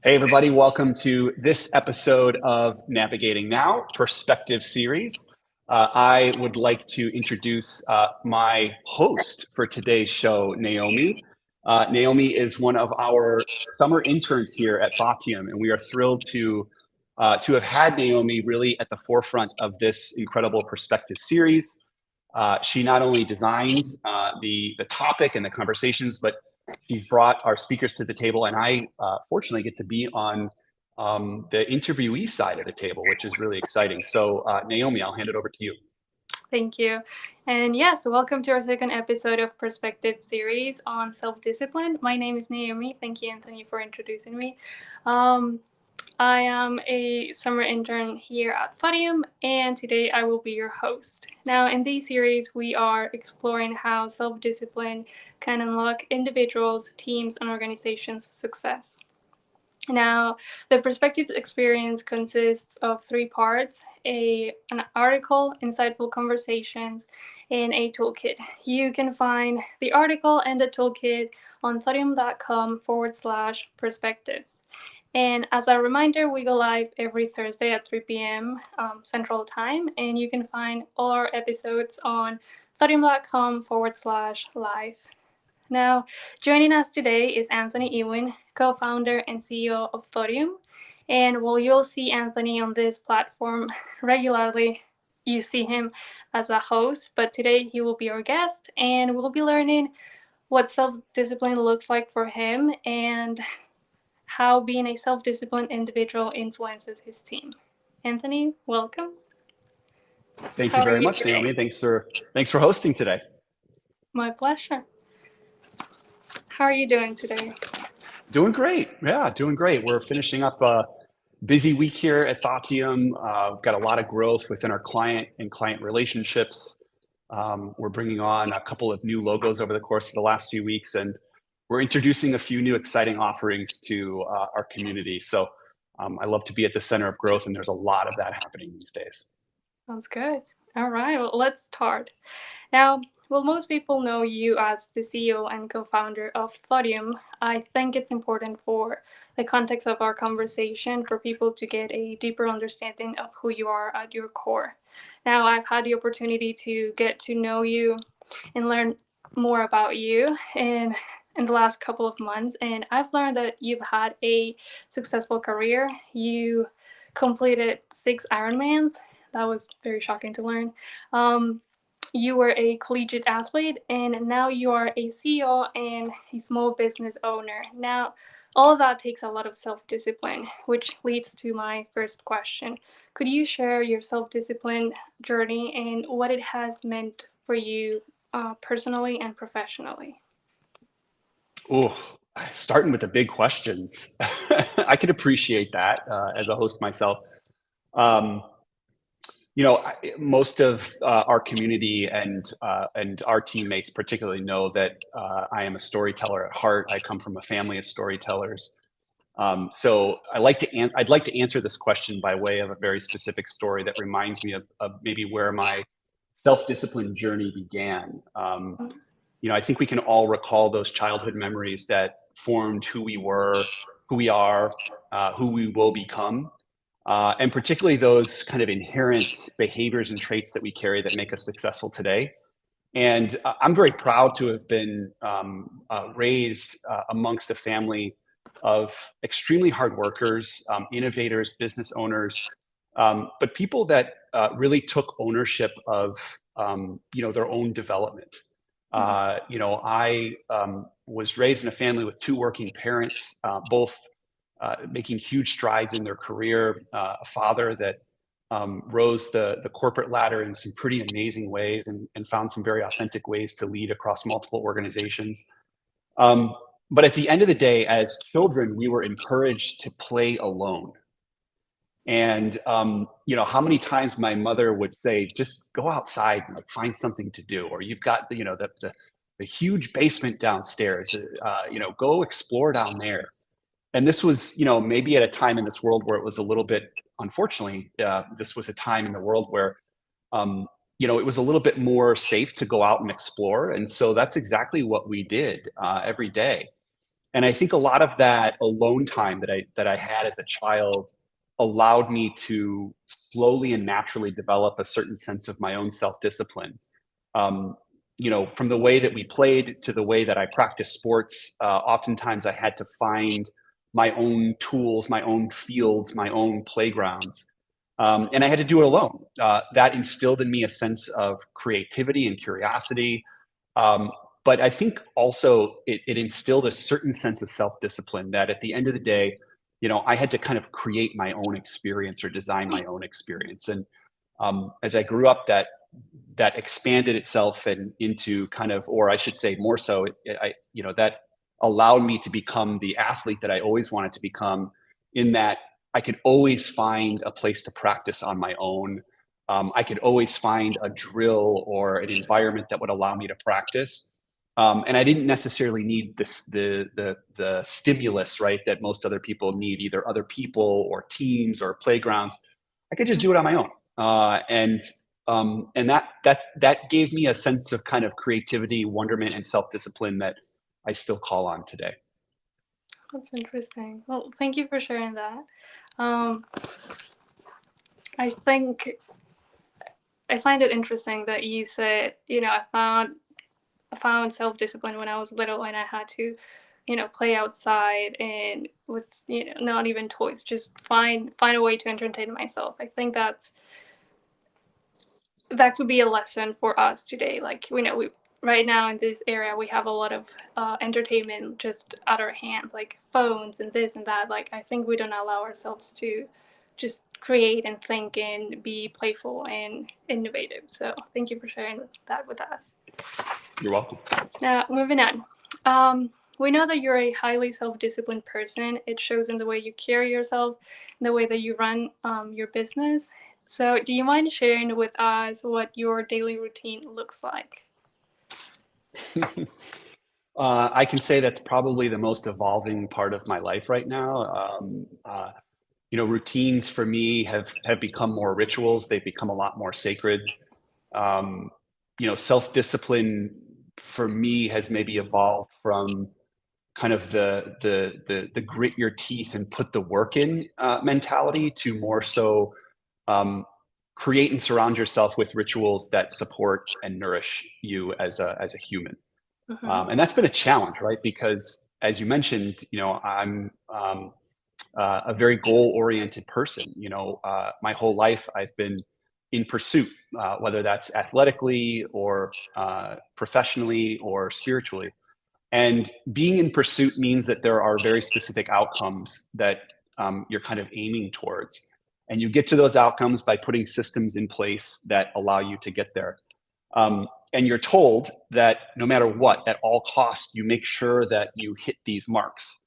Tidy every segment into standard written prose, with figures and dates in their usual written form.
Hey, everybody, welcome to this episode of Navigating Now Perspective Series. I would like to introduce my host for today's show, Naomi. Naomi is one of our summer interns here at Thoughtium, and we are thrilled to have had Naomi really at the forefront of this incredible perspective series. She not only designed the topic and the conversations, but she's brought our speakers to the table, and I fortunately get to be on the interviewee side of the table, which is really exciting. So, Naomi, I'll hand it over to you. Thank you. And yes, welcome to our second episode of Perspective Series on self-discipline. My name is Naomi. Thank you, Anthony, for introducing me. Um, I am a summer intern here at Thoughtium, and today I will be your host. Now, in this series, we are exploring how self-discipline can unlock individuals, teams, and organizations' success. Now, the perspective experience consists of three parts: an article, insightful conversations, and a toolkit. You can find the article and the toolkit on thorium.com/perspectives. And as a reminder, we go live every Thursday at 3 p.m. Central Time, and you can find all our episodes on thorium.com/live. Now, joining us today is Anthony Ewing, co-founder and CEO of Thoughtium. And while you'll see Anthony on this platform regularly, you see him as a host, but today he will be our guest, and we'll be learning what self-discipline looks like for him and how being a self-disciplined individual influences his team. Anthony, welcome. Thank you How are very you much, today? Naomi. Thanks for hosting today. My pleasure. How are you doing today? Doing great. Yeah, doing great. We're finishing up a busy week here at Thoughtium. We've got a lot of growth within our client and client relationships. We're bringing on a couple of new logos over the course of the last few weeks, and we're introducing a few new exciting offerings to our community. So I love to be at the center of growth, and there's a lot of that happening these days. Sounds good. All right, well, let's start. Now, well, most people know you as the CEO and co founder of Thoughtium. I think it's important for the context of our conversation for people to get a deeper understanding of who you are at your core. Now, I've had the opportunity to get to know you and learn more about you in the last couple of months, and I've learned that you've had a successful career. You completed 6 Ironmans. That was very shocking to learn. Um, you were a collegiate athlete, and now you are a CEO and a small business owner. Now, all of that takes a lot of self discipline, which leads to my first question. Could you share your self discipline journey and what it has meant for you personally and professionally? Oh, starting with the big questions. I can appreciate that as a host myself. Um, most of our community and our teammates particularly know that I am a storyteller at heart. I come from a family of storytellers. So I'd like to answer this question by way of a very specific story that reminds me of maybe where my self-discipline journey began. I think we can all recall those childhood memories that formed who we were, who we are, who we will become. And particularly those kind of inherent behaviors and traits that we carry that make us successful today. And I'm very proud to have been raised amongst a family of extremely hard workers, innovators, business owners, but people that really took ownership of their own development. I was raised in a family with two working parents, both making huge strides in their career, a father that rose the corporate ladder in some pretty amazing ways and found some very authentic ways to lead across multiple organizations. But at the end of the day, as children, we were encouraged to play alone. And how many times my mother would say, just go outside and like find something to do, or you've got the huge basement downstairs, go explore down there. And this was, maybe at a time in this world where it was a little bit, unfortunately, this was a time in the world where, it was a little bit more safe to go out and explore. And so that's exactly what we did every day. And I think a lot of that alone time that I had as a child allowed me to slowly and naturally develop a certain sense of my own self-discipline. Um, from the way that we played to the way that I practiced sports, oftentimes I had to find my own tools, my own fields, my own playgrounds. And I had to do it alone. That instilled in me a sense of creativity and curiosity. Um, but I think also it instilled a certain sense of self-discipline that at the end of the day, I had to kind of create my own experience or design my own experience. And as I grew up, that expanded itself and into kind of, or I should say more so, that allowed me to become the athlete that I always wanted to become, in that I could always find a place to practice on my own. I could always find a drill or an environment that would allow me to practice. And I didn't necessarily need the stimulus, right, that most other people need, either other people or teams or playgrounds. I could just do it on my own. And that gave me a sense of kind of creativity, wonderment, and self-discipline that I still call on today. That's interesting. Well, thank you for sharing that. Um, I think I find it interesting that you said, I found self discipline when I was little, and I had to, play outside and with not even toys, just find a way to entertain myself. I think that could be a lesson for us today. Like we right now in this area we have a lot of entertainment just at our hands, like phones and this and that. Like I think we don't allow ourselves to just create and think and be playful and innovative. So thank you for sharing that with us. You're welcome. Now moving on. We know that you're a highly self-disciplined person. It shows in the way you carry yourself, in the way that you run your business. So, do you mind sharing with us what your daily routine looks like? I can say that's probably the most evolving part of my life right now. Routines for me have become more rituals. They've become a lot more sacred. Self-discipline for me has maybe evolved from kind of the grit your teeth and put the work in mentality to more so create and surround yourself with rituals that support and nourish you as a human. Mm-hmm. And that's been a challenge, right? Because as you mentioned, I'm a very goal-oriented person. My whole life I've been in pursuit, whether that's athletically or professionally or spiritually. And being in pursuit means that there are very specific outcomes that you're kind of aiming towards. And you get to those outcomes by putting systems in place that allow you to get there. And you're told that no matter what, at all costs, you make sure that you hit these marks.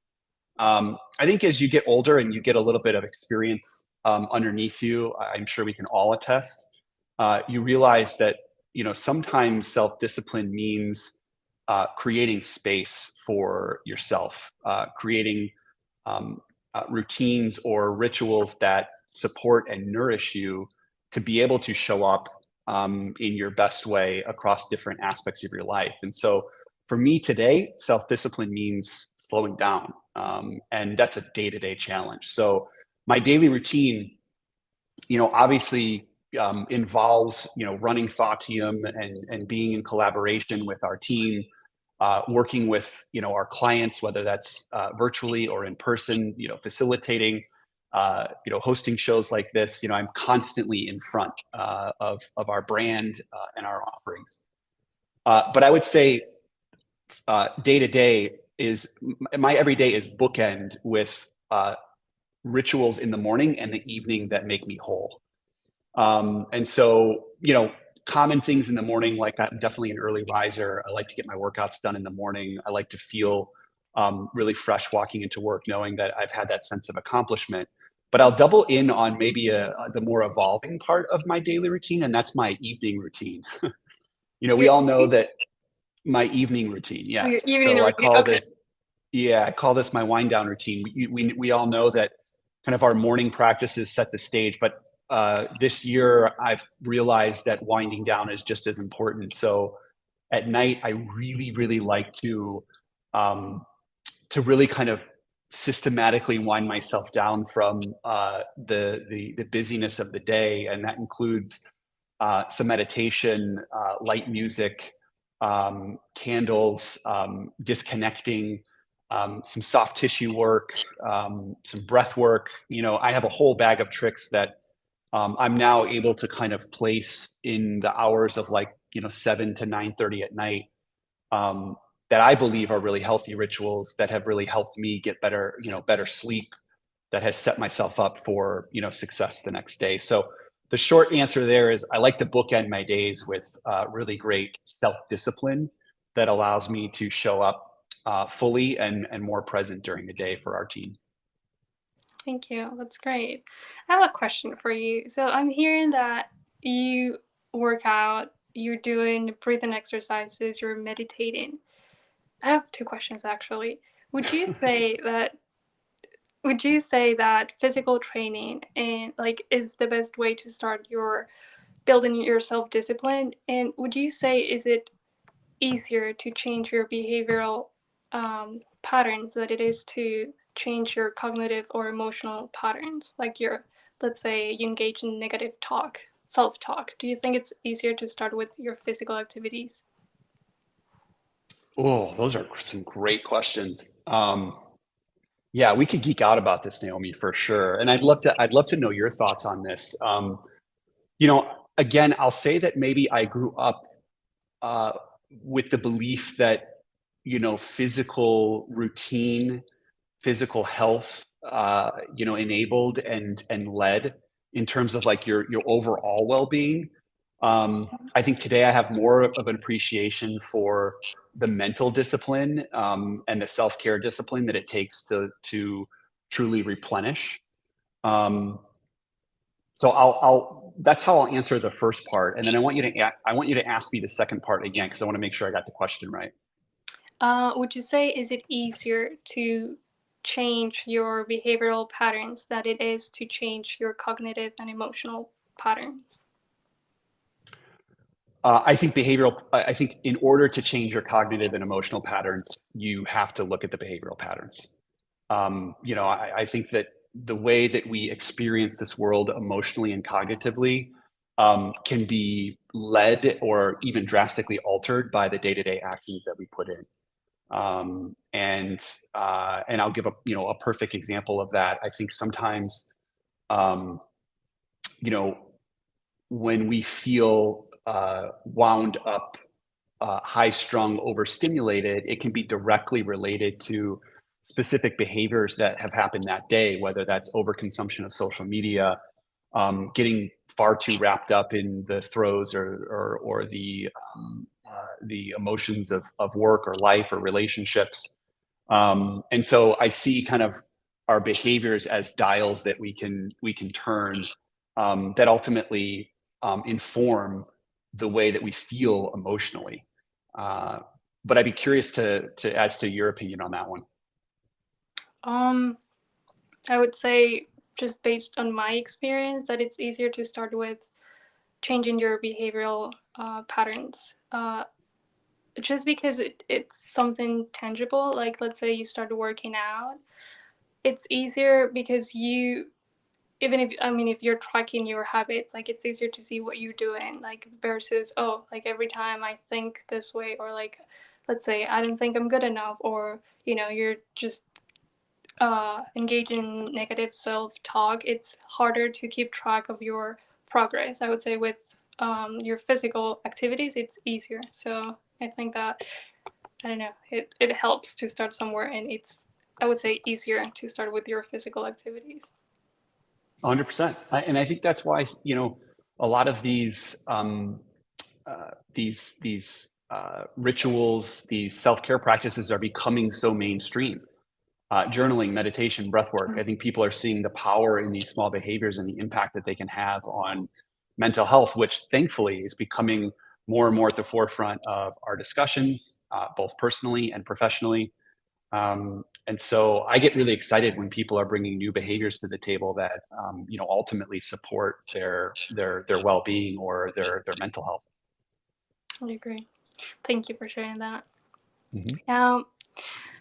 I think as you get older and you get a little bit of experience underneath you, I'm sure we can all attest, you realize that sometimes self-discipline means creating space for yourself, creating routines or rituals that support and nourish you to be able to show up in your best way across different aspects of your life. And so for me today, self-discipline means slowing down. And that's a day-to-day challenge. So my daily routine, obviously involves, running Thoughtium and being in collaboration with our team, working with, our clients, whether that's virtually or in person, facilitating, hosting shows like this. I'm constantly in front of our brand and our offerings. But I would say day to day is my everyday is bookend with rituals in the morning and the evening that make me whole. And so, common things in the morning, like I'm definitely an early riser. I like to get my workouts done in the morning. I like to feel really fresh walking into work, knowing that I've had that sense of accomplishment. But I'll double in on maybe the more evolving part of my daily routine, and that's my evening routine. We all know that my evening routine, yes. Your evening So I routine. call Okay. this, yeah, I call this my wind down routine. We all know that kind of our morning practices set the stage, but this year I've realized that winding down is just as important. So at night, I really, really like to to really kind of systematically wind myself down from the busyness of the day, and that includes some meditation, light music, candles, disconnecting, some soft tissue work, some breath work. I have a whole bag of tricks that I'm now able to kind of place in the hours of 7 to 9:30 at night, that I believe are really healthy rituals that have really helped me get better sleep, that has set myself up for, success the next day. So the short answer there is I like to bookend my days with really great self-discipline that allows me to show up fully and more present during the day for our team. Thank you. That's great. I have a question for you. So I'm hearing that you work out, you're doing breathing exercises, you're meditating. I have two questions actually. Would you say that physical training and is the best way to start your building your self-discipline? And would you say is it easier to change your behavioral patterns than it is to change your cognitive or emotional patterns? Let's say you engage in negative self-talk. Do you think it's easier to start with your physical activities? Oh, those are some great questions. Yeah, we could geek out about this, Naomi, for sure. And I'd love to know your thoughts on this. Again, I'll say that maybe I grew up uh, with the belief that, physical routine, physical health, enabled and led in terms of like your overall well-being. I think today I have more of an appreciation for the mental discipline, and the self-care discipline that it takes to truly replenish. Um, so that's how I'll answer the first part, and then I want you to ask me the second part again because I want to make sure I got the question right. Would you say is it easier to change your behavioral patterns than it is to change your cognitive and emotional patterns? I think in order to change your cognitive and emotional patterns, you have to look at the behavioral patterns. I think that the way that we experience this world emotionally and cognitively can be led or even drastically altered by the day-to-day actions that we put in. And I'll give a perfect example of that. I think sometimes, um, you know, when we feel wound up, high strung, overstimulated, it can be directly related to specific behaviors that have happened that day, whether that's overconsumption of social media, getting far too wrapped up in the throes or the emotions of work or life or relationships. And so I see kind of our behaviors as dials that we can turn, that ultimately inform the way that we feel emotionally. Uh, but I'd be curious to as to your opinion on that one. Um, I would say, just based on my experience, that it's easier to start with changing your behavioral patterns. Just because it's something tangible. Like, let's say you started working out, it's easier because even if, I mean, if you're tracking your habits, it's easier to see what you're doing, versus, oh, every time I think this way, or let's say I don't think I'm good enough, or you're just engage in negative self-talk. It's harder to keep track of your progress. I would say with your physical activities, it's easier. So I think that, I don't know, it helps to start somewhere, and it's, I would say, easier to start with your physical activities. 100%. And I think that's why, a lot of these rituals, these self-care practices are becoming so mainstream. Journaling, meditation, breath work. I think people are seeing the power in these small behaviors and the impact that they can have on mental health, which thankfully is becoming more and more at the forefront of our discussions, both personally and professionally. And so I get really excited when people are bringing new behaviors to the table that, ultimately support their well-being or their mental health. I agree. Thank you for sharing that. Mhm. Now,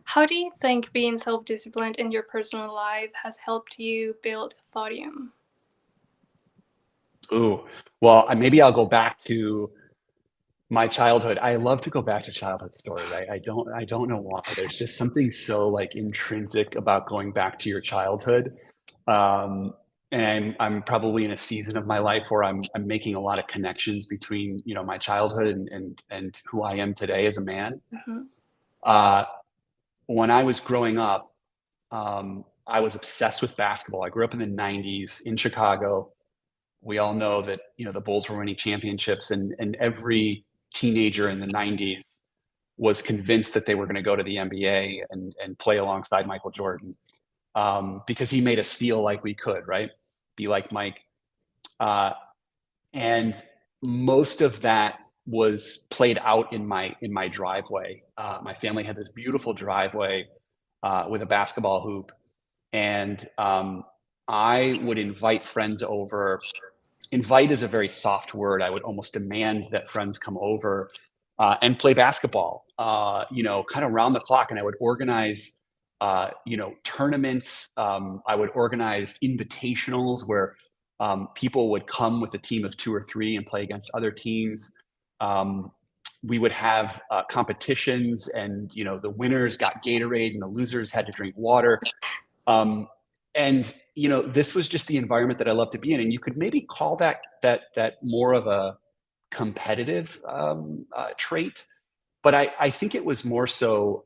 How do you think being self-disciplined in your personal life has helped you build Thoughtium? Ooh, well, maybe I'll go back to my childhood. I love to go back to childhood stories. I don't know why. There's just something so like intrinsic about going back to your childhood. Um, and I'm probably in a season of my life where I'm making a lot of connections between, my childhood and who I am today as a man. Mm-hmm. Uh, when I was growing up, I was obsessed with basketball. I grew up in the 90s in Chicago. We all know that, the Bulls were winning championships, and every teenager in the 90s was convinced that they were going to go to the NBA and play alongside Michael Jordan, because he made us feel like we could, right? Be like Mike. Uh, and most of that was played out in my driveway. My family had this beautiful driveway with a basketball hoop, and I would invite friends over. Invite is a very soft word. I would almost demand that friends come over and play basketball, kind of round the clock. And I would organize, tournaments. I would organize invitationals where people would come with a team of two or three and play against other teams. Um, we would have competitions, and the winners got Gatorade, and the losers had to drink water. Um, and this was just the environment that I love to be in. And you could maybe call that more of a competitive trait, but I think it was more so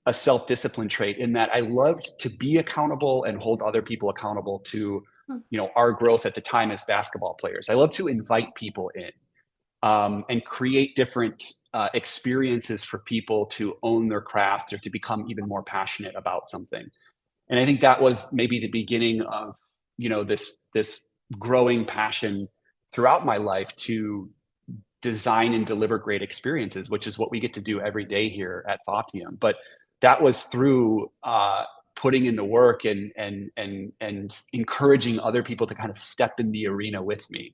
a self-discipline trait, in that I loved to be accountable and hold other people accountable to our growth at the time as basketball players. I love to invite people in and create different experiences for people to own their craft or to become even more passionate about something. And I think that was maybe the beginning of this growing passion throughout my life to design and deliver great experiences, which is what we get to do every day here at Thoughtium. But that was through putting in the work and encouraging other people to kind of step in the arena with me.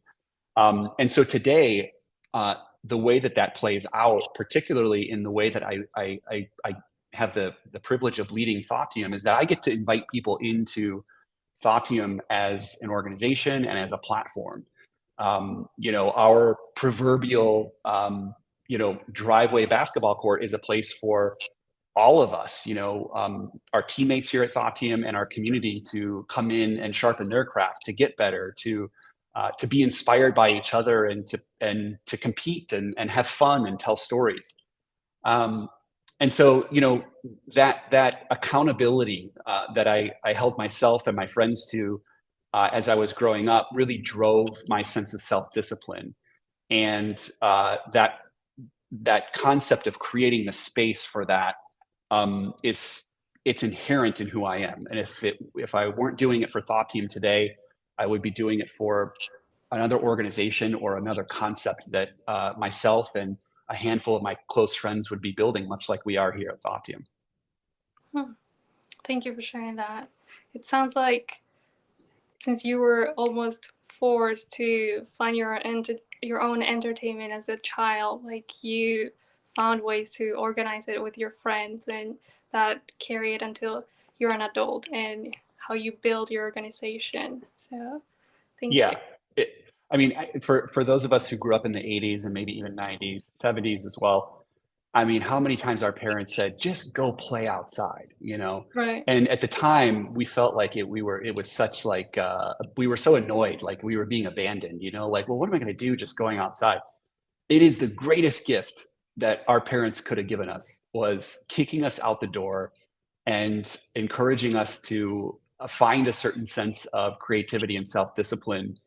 And so today, the way that plays out, particularly in the way that I have the privilege of leading Thoughtium, is that I get to invite people into Thoughtium as an organization and as a platform. Our proverbial, driveway basketball court is a place for all of us, our teammates here at Thoughtium and our community, to come in and sharpen their craft, to get better, to be inspired by each other, and to compete and have fun and tell stories. Um, and so, that accountability that I held myself and my friends to as I was growing up really drove my sense of self-discipline, and that concept of creating the space for that is it's inherent in who I am. And if I weren't doing it for Thoughtium today, I would be doing it for another organization or another concept that myself and a handful of my close friends would be building, much like we are here at Thoughtium. Thank you for sharing that. It sounds like since you were almost forced to find your own entertainment as a child, like you found ways to organize it with your friends, and that carry it until you're an adult and how you build your organization. So thank you. Yeah. For those of us who grew up in the 80s and maybe even 90s, 70s as well, how many times our parents said, just go play outside? Right. And at the time, we felt like it was such like, we were so annoyed, like we were being abandoned, like, well, what am I going to do just going outside? It is the greatest gift that our parents could have given us, was kicking us out the door and encouraging us to find a certain sense of creativity and self-discipline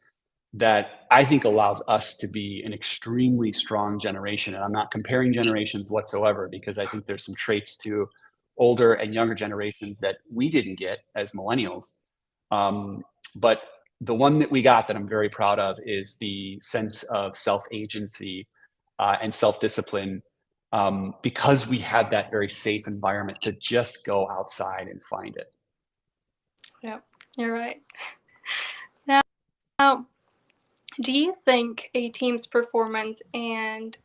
that I think allows us to be an extremely strong generation. And I'm not comparing generations whatsoever, because I think there's some traits to older and younger generations that we didn't get as millennials. But the one that we got that I'm very proud of is the sense of self-agency and self-discipline, because we had that very safe environment to just go outside and find it. Yeah, you're right. Now, do you think a team's performance and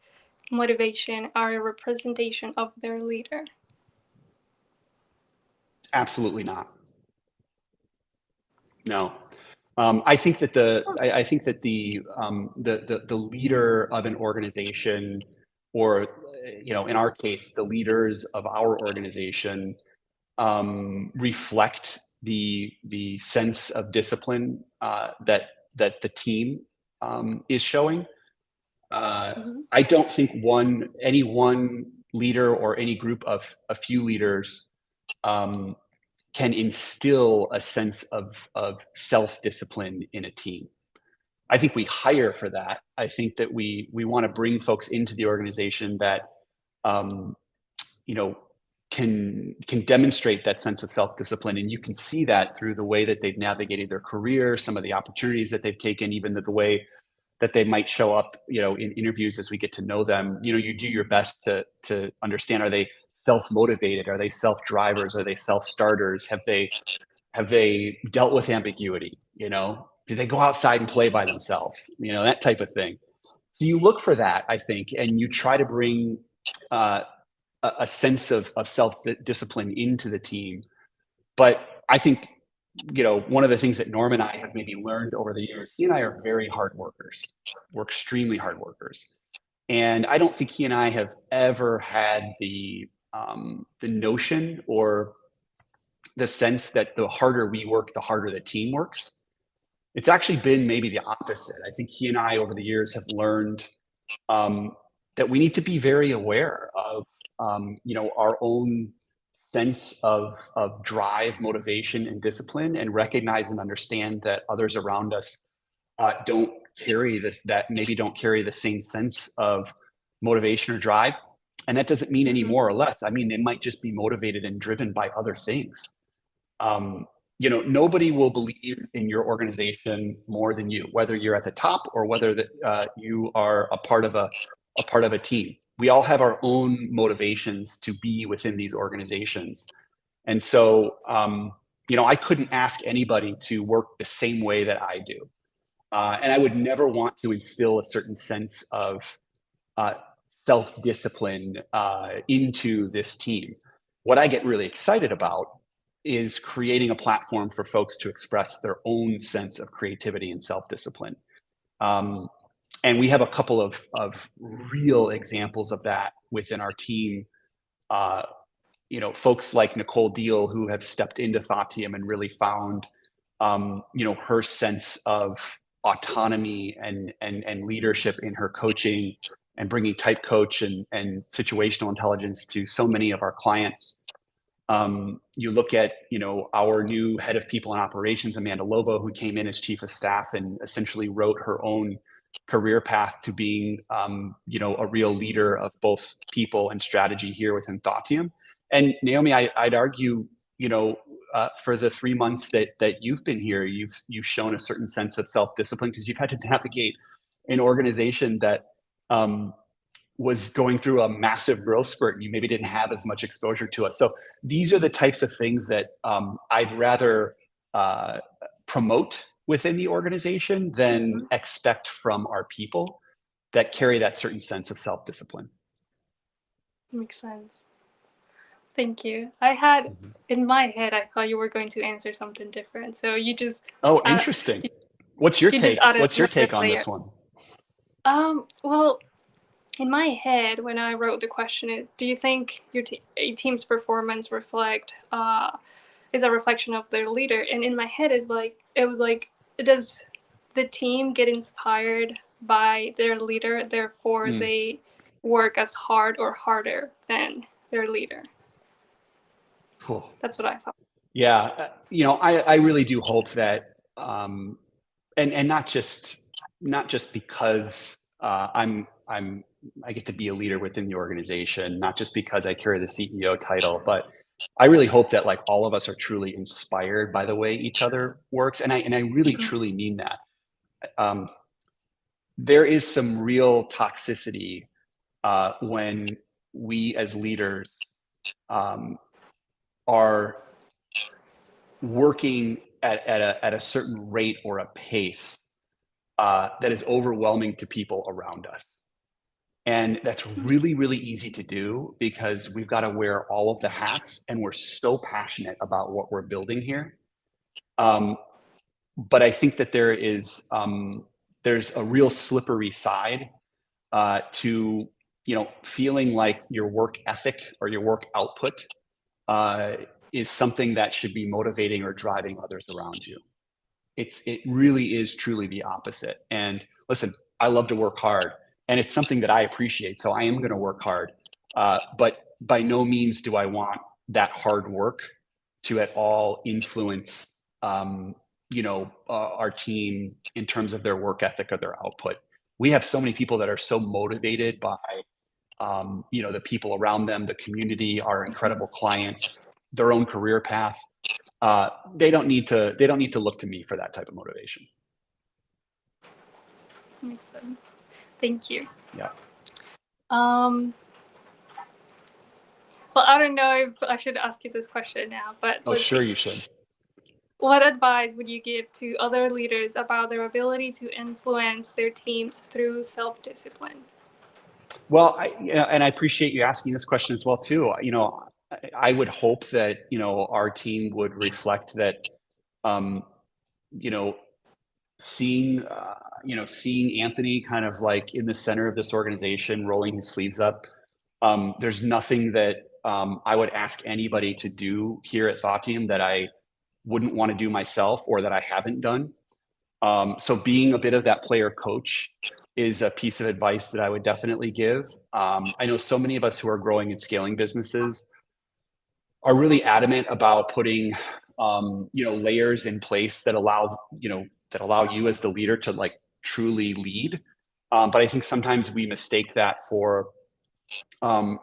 motivation are a representation of their leader? Absolutely not. No. I think that the leader of an organization, or in our case, the leaders of our organization, reflect the sense of discipline that the team is showing. Mm-hmm. I don't think any one leader or any group of a few leaders um, can instill a sense of self-discipline in a team. I think we hire for that. I think that we want to bring folks into the organization that um, you know can demonstrate that sense of self-discipline, and you can see that through the way that they've navigated their career, some of the opportunities that they've taken, even the way that they might show up, in interviews as we get to know them. You do your best to understand, are they self-motivated? Are they self-drivers? Are they self-starters? Have they dealt with ambiguity? Do they go outside and play by themselves? That type of thing. So you look for that, I think, and you try to bring uh, a sense of self-discipline into the team. But I think, one of the things that Norm and I have maybe learned over the years, he and I are very hard workers. We're extremely hard workers. And I don't think he and I have ever had the notion or the sense that the harder we work, the harder the team works. It's actually been maybe the opposite. I think he and I over the years have learned um, that we need to be very aware of, our own sense of drive, motivation, and discipline, and recognize and understand that others around us don't carry this, that maybe don't carry the same sense of motivation or drive. And that doesn't mean any Mm-hmm. more or less. I mean, they might just be motivated and driven by other things. Um, Nobody will believe in your organization more than you, whether you're at the top or whether you are a part of a team. We all have our own motivations to be within these organizations, and so I couldn't ask anybody to work the same way that I do, and I would never want to instill a certain sense of uh, self-discipline into this team. What I get really excited about is creating a platform for folks to express their own sense of creativity and self-discipline. Um, and we have a couple of real examples of that within our team. Uh, Folks like Nicole Deal, who have stepped into Thoughtium and really found, her sense of autonomy and leadership in her coaching, and bringing type coach and situational intelligence to so many of our clients. You look at, our new head of people and operations, Amanda Lobo, who came in as chief of staff and essentially wrote her own career path to being, a real leader of both people and strategy here within Thoughtium. And Naomi, I'd argue, for the 3 months that you've been here, you've shown a certain sense of self-discipline, because you've had to navigate an organization that was going through a massive growth spurt, and you maybe didn't have as much exposure to it. So these are the types of things that I'd rather promote within the organization than expect from our people, that carry that certain sense of self-discipline. Makes sense. Thank you. I had in my head, I thought you were going to answer something different. So you just Oh, interesting. What's your you take? just added What's your another take on layer. this one? Well, in my head, when I wrote the question, is do you think your team's performance is a reflection of their leader? And in my head, it was like, does the team get inspired by their leader, therefore they work as hard or harder than their leader? Cool. That's what I thought. Yeah, I really do hope that, and not just because I get to be a leader within the organization, not just because I carry the CEO title, but I really hope that, like, all of us are truly inspired by the way each other works, and I really truly mean that. There is some real toxicity when we as leaders are working at a certain rate or a pace that is overwhelming to people around us. And that's really, really easy to do because we've got to wear all of the hats and we're so passionate about what we're building here. But I think that there's a real slippery side to feeling like your work ethic or your work output is something that should be motivating or driving others around you. It really is truly the opposite. And listen, I love to work hard, and it's something that I appreciate. So I am going to work hard, but by no means do I want that hard work to at all influence, our team in terms of their work ethic or their output. We have so many people that are so motivated by, the people around them, the community, our incredible clients, their own career path. They don't need to look to me for that type of motivation. Makes sense. Thank you. Yeah. Well, I don't know if I should ask you this question now, but sure, you should. What advice would you give to other leaders about their ability to influence their teams through self-discipline? Well, I appreciate you asking this question as well too. I would hope that our team would reflect that. Seeing seeing Anthony kind of like in the center of this organization, rolling his sleeves up. There's nothing that I would ask anybody to do here at Thoughtium that I wouldn't want to do myself or that I haven't done. So being a bit of that player coach is a piece of advice that I would definitely give. I know so many of us who are growing and scaling businesses are really adamant about putting layers in place that allow you as the leader to like truly lead. But I think sometimes we mistake that for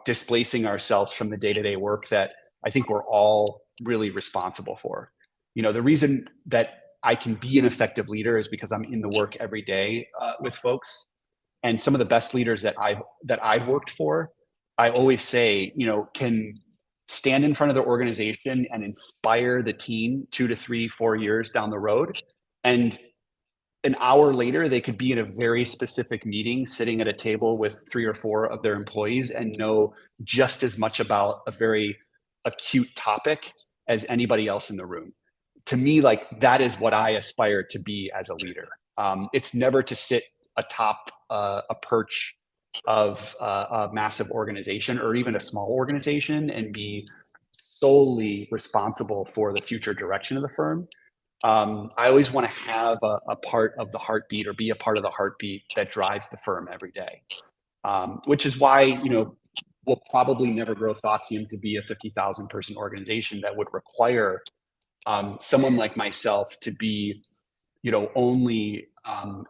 displacing ourselves from the day-to-day work that I think we're all really responsible for. The reason that I can be an effective leader is because I'm in the work every day with folks. And some of the best leaders that I've worked for, I always say, can stand in front of their organization and inspire the team 2 to 3, 4 years down the road. And an hour later, they could be in a very specific meeting, sitting at a table with 3 or 4 of their employees and know just as much about a very acute topic as anybody else in the room. To me, like that is what I aspire to be as a leader. It's never to sit atop a perch of a massive organization or even a small organization and be solely responsible for the future direction of the firm. I always want to have a part of the heartbeat or be a part of the heartbeat that drives the firm every day, which is why, we'll probably never grow Thoughtium to be a 50,000 person organization that would require someone like myself to be, only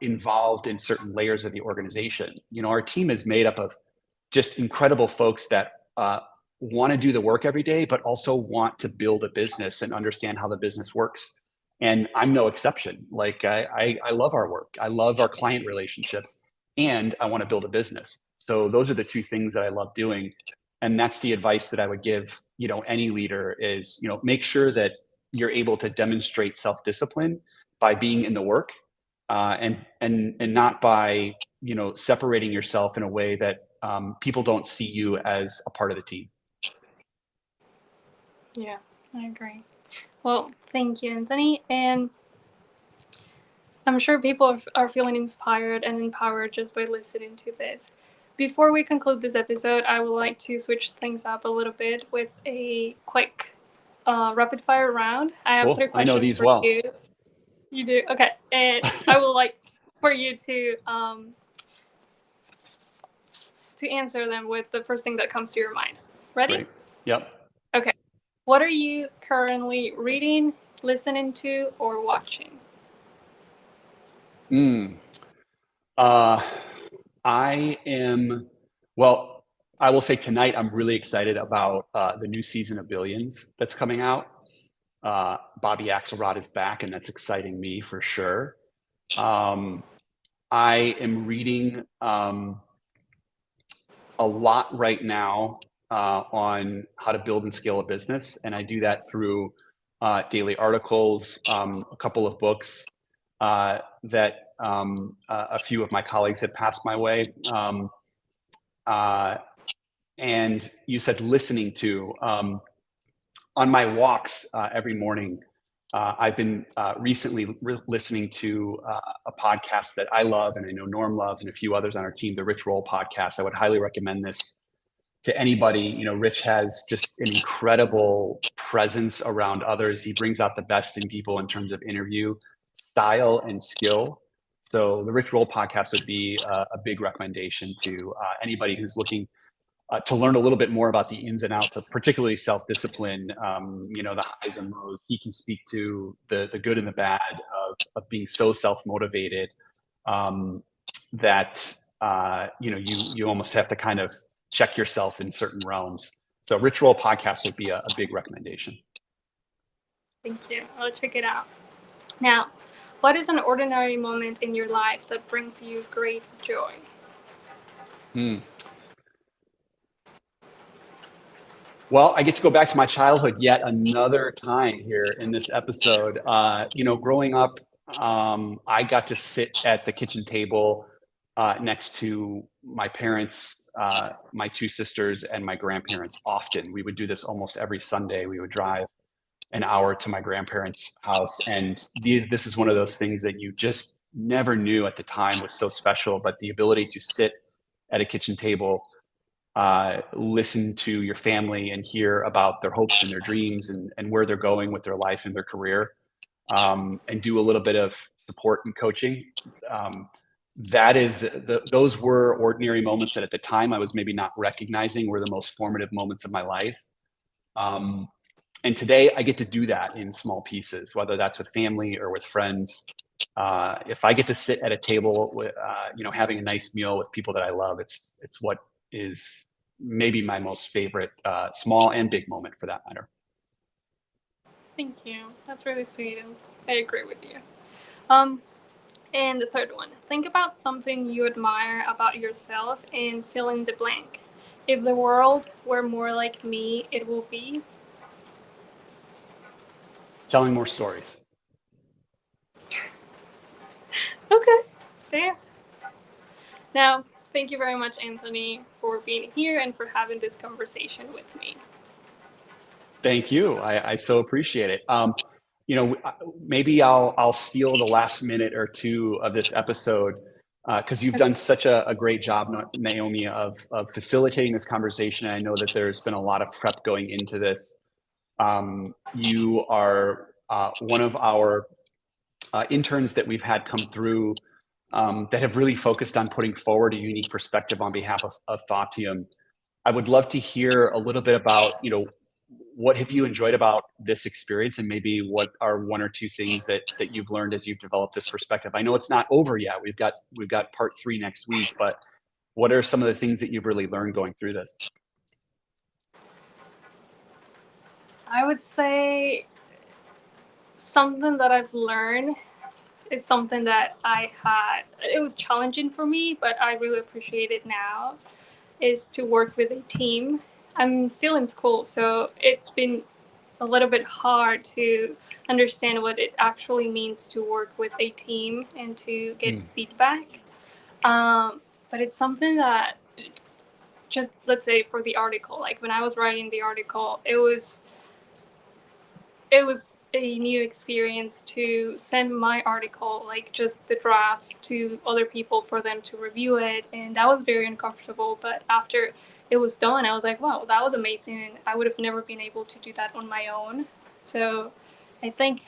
involved in certain layers of the organization. Our team is made up of just incredible folks that want to do the work every day, but also want to build a business and understand how the business works. And I'm no exception. Like I love our work. I love our client relationships, and I want to build a business. So those are the two things that I love doing. And that's the advice that I would give, any leader is, make sure that you're able to demonstrate self-discipline by being in the work and not by, separating yourself in a way that people don't see you as a part of the team. Yeah, I agree. Well, thank you, Anthony. And I'm sure people are feeling inspired and empowered just by listening to this. Before we conclude this episode, I would like to switch things up a little bit with a quick rapid fire round. I have 3 questions I know these for well. you. You do? Okay. And I would like for you to answer them with the first thing that comes to your mind. Ready? Great. Yep. Okay. What are you currently reading, listening to, or watching? I will say tonight I'm really excited about the new season of Billions that's coming out. Bobby Axelrod is back, and that's exciting me for sure. I am reading a lot right now on how to build and scale a business, and I do that through daily articles, a couple of books that a few of my colleagues had passed my way. and you said listening to. On my walks every morning, I've been recently listening to a podcast that I love, and I know Norm loves, and a few others on our team, the Rich Roll podcast. I would highly recommend this to anybody. You know, Rich has just an incredible presence around others. He brings out the best in people in terms of interview style and skill. So the Rich Roll podcast would be a big recommendation to anybody who's looking to learn a little bit more about the ins and outs of particularly self-discipline, you know, the highs and lows. He can speak to the good and the bad of being so self-motivated that, you know, you almost have to kind of check yourself in certain realms. So Rich Roll podcast would be a big recommendation. Thank you. I'll check it out. Now, what is an ordinary moment in your life that brings you great joy? Well, I get to go back to my childhood yet another time here in this episode. You know, growing up, I got to sit at the kitchen table next to my parents, my two sisters, and my grandparents often. We would do this almost every Sunday. We would drive an hour to my grandparents' house. And this is one of those things that you just never knew at the time was so special. But the ability to sit at a kitchen table, listen to your family and hear about their hopes and their dreams and where they're going with their life and their career, and do a little bit of support and coaching. Those were ordinary moments that at the time I was maybe not recognizing were the most formative moments of my life. And today I get to do that in small pieces, whether that's with family or with friends. If I get to sit at a table with, you know, having a nice meal with people that I love, it's what is maybe my most favorite small and big moment for that matter. Thank you. That's really sweet, and I agree with you. And the third one, think about something you admire about yourself and fill in the blank. If the world were more like me, it will be telling more stories. Okay, yeah. Now, thank you very much, Anthony, for being here and for having this conversation with me. Thank you. I so appreciate it. You know, maybe I'll steal the last minute or two of this episode because you've done such a great job, Naomi, of facilitating this conversation. I know that there's been a lot of prep going into this. You are one of our interns that we've had come through that have really focused on putting forward a unique perspective on behalf of Thoughtium. I would love to hear a little bit about, you know, what have you enjoyed about this experience, and maybe what are one or two things that you've learned as you've developed this perspective? I know it's not over yet. We've got part 3 next week, but what are some of the things that you've really learned going through this? I would say something that I've learned is something that it was challenging for me, but I really appreciate it now, is to work with a team. I'm still in school, so it's been a little bit hard to understand what it actually means to work with a team and to get feedback. But it's something that, just let's say for the article, like when I was writing the article, it was a new experience to send my article, like just the drafts, to other people for them to review it, and that was very uncomfortable. But after it was done, I was like, wow, that was amazing, and I would have never been able to do that on my own. So I think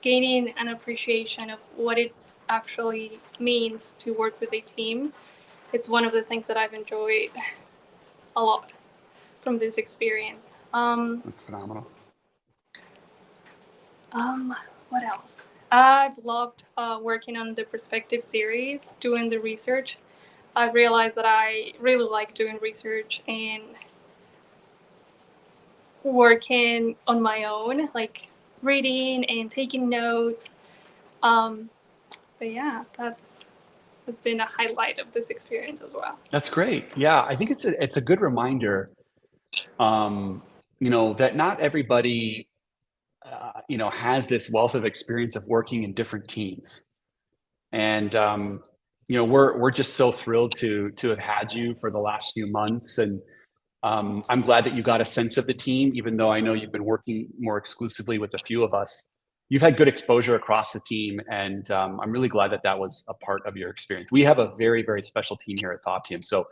gaining an appreciation of what it actually means to work with a team, it's one of the things that I've enjoyed a lot from this experience. That's phenomenal. What else? I've loved working on the Perspective Series, doing the research. I've realized that I really like doing research and working on my own, like reading and taking notes. But yeah, that's been a highlight of this experience as well. That's great. Yeah, I think it's a good reminder, you know, that not everybody you know, has this wealth of experience of working in different teams. And we're just so thrilled to have had you for the last few months, and I'm glad that you got a sense of the team, even though I know you've been working more exclusively with a few of us. You've had good exposure across the team, and I'm really glad that that was a part of your experience. We have a very, very special team here at Thoughtium, so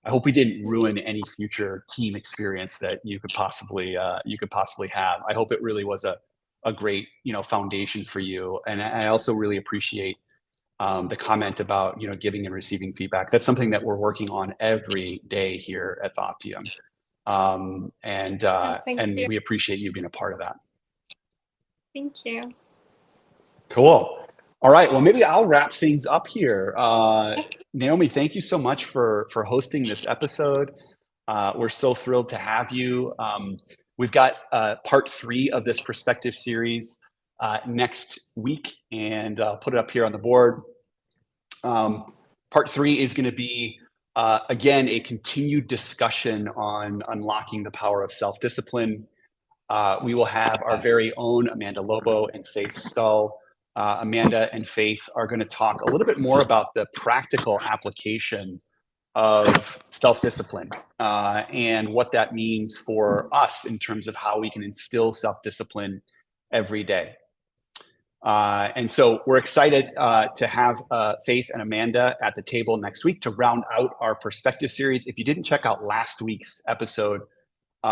I hope we didn't ruin any future team experience that you could possibly have. I hope it really was a great foundation for you, and I also really appreciate the comment about giving and receiving feedback. That's something that we're working on every day here at Thoughtium, Thank and you. we appreciate you being a part of that. Thank you. Cool. All right. Well, maybe I'll wrap things up here. Naomi, thank you so much for hosting this episode. We're so thrilled to have you. We've got part 3 of this perspective series next week, and I'll put it up here on the board. Part 3 is going to be, again, a continued discussion on unlocking the power of self-discipline. We will have our very own Amanda Lobo and Faith Stull. Amanda and Faith are going to talk a little bit more about the practical application of self-discipline and what that means for us in terms of how we can instill self-discipline every day. And so we're excited to have Faith and Amanda at the table next week to round out our perspective series. If you didn't check out last week's episode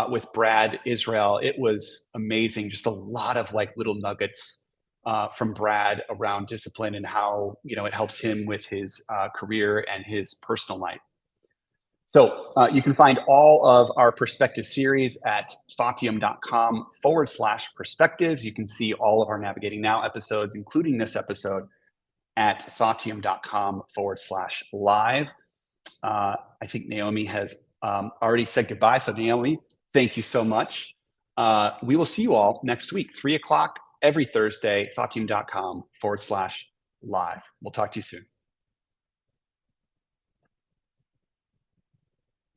with Brad Israel, it was amazing. Just a lot of little nuggets from Brad around discipline and how it helps him with his career and his personal life. So you can find all of our perspective series at thoughttium.com/perspectives. You can see all of our Navigating Now episodes, including this episode, at thoughttium.com/live. I think Naomi has already said goodbye. So Naomi, thank you so much. We will see you all next week, 3 o'clock every Thursday, thoughttium.com/live. We'll talk to you soon.